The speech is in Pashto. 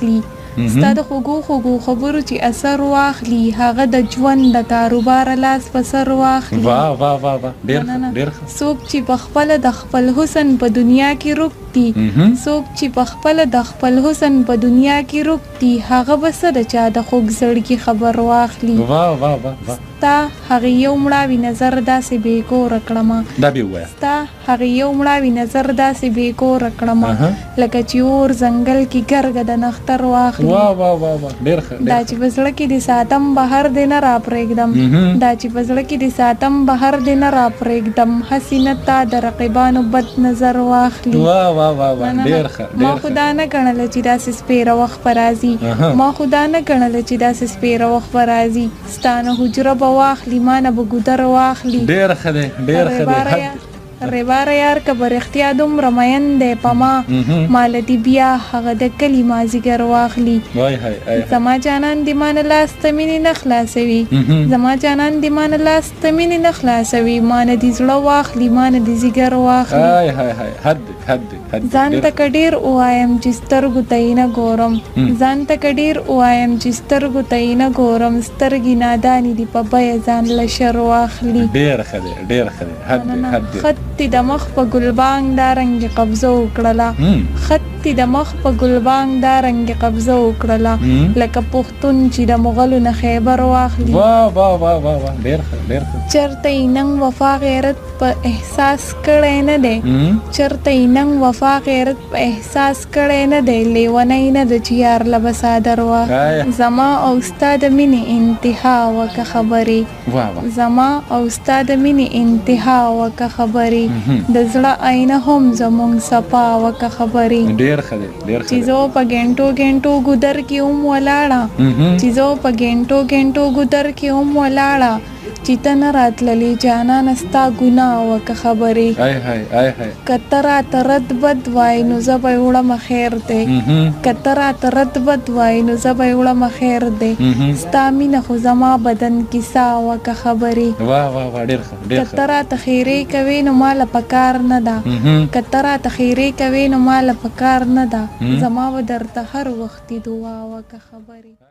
واخلي ستا د خوږو خوږو خبرو چې اثر واخلي هغه د ژوند د کاروبار لاس په سر واخلي واه واه واه واه ډېر څوک چې په خپله د خپل حسن په دنیا کې رک دي څوک چې په خپله د خپل حسن په دنیا کې رک دي هغه به څه د چا د خوږ زړګي خبر واخلي واه واه واه ستا هغې یو مړاوي نظر داسې بې کوره کړمه دا به ووایه ستا هغې یو مړاوي نظر داسې بې کوره کړمه لکه چې اور ځنګل کې ګرګه د نختر واخلي واه واه واه واه ډېر ښه دا چې په زړه کې دې ساتم بهر دې نه راپرېږدم دا چې په زړه کې دې ساتم بهر دې نه راپرېږدم هسې نه تا د رقیبانو بد نظر واخلي واه واه واه واه ډېر ښه ما خو دا نه ګڼله چې داسې سپېره وخت به راځي ما خو دا نه ګڼله چې داسې سپېره وخت به راځي ستا نه حجره به واخلي ما نه به ګودر واخلي ډېر ښه دی ډېر ښه دی ریباره یار که به رښتیا دومره مین دی په ما ماله دې بیا هغه د کلي مازدیګر واخلي زما جانان دې ما نه لاس ته مینې نه خلاصوي زما جانان دې ما نه لاس ته مینې نه خلاصوي ما نه دې زړه واخلي ما نه دې ځیګر واخلي ځان ته که ډېر ووایم چې سترګو ته یې نه ګورم ځان ته که ډېر ووایم چې سترګو ته یې نه ګورم سترګې نادانې دي په بیه ځان له شر واخلي ډېر ښه دی ډېر ښه دی خط دې د مخ په ګلبانګ دا رنګ قبضه وکړله خط دې د مخ په ګلبانګ دا رنګ قبضه وکړله لکه پښتون چې د مغلو نه خیبر واخلي چرته یې نن وفا غیرت په احساس کړی نه دی چرته یې نن وفا غیرت په احساس کړی نه دی لیونی نه ده چې یار له به څادر واخلي زما او ستا د مینې انتها وکه خبرې زما او ستا د مینې انتها وکه خبرې د زړه آینه هم زمونږ صفا وکه خبرې ډېر ښه دی ډېر ښه دی چې زه په ګنټو ګنټو ګودر کې هم ولاړه چې زه په ګنټو ګنټو ګودر کې هم ولاړه چې ته نه راتللې جانانه ستا ګناه وکه خبرې که ته راته رد بد وایې نو زه به یې وړمه خیر دی که ته راته رد بد وایې نو زه به یې وړمه خیر دی ستا مینه خو زما بدن کې سا وکه خبرې که ته راته خیرې کوې نو ماله پکار نه ده که ته راته خیرې کوې نو ماله پکار نه ده زما به درته هر وختي دعا وکه خبرې